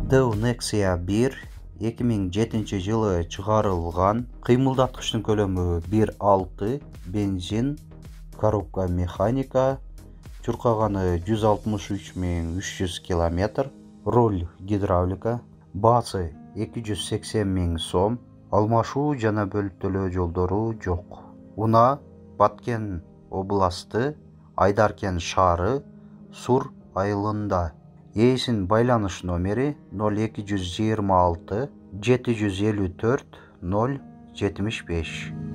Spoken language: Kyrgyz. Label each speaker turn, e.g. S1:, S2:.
S1: Deo Nexia 1 2007-жылы чыгарылган. Кыймылдаткычтын көлөмү 1.6, бензин, коробка механика, чуркаганы 163.300 км, руль гидравлика, баасы 280 000 сом, алмашуу жана бөлүп төлөө жолдору жок. Уна Баткен областы, Айдаркен шаары, Сур айылында. Ээсинин байланыш номери 0226 754 075.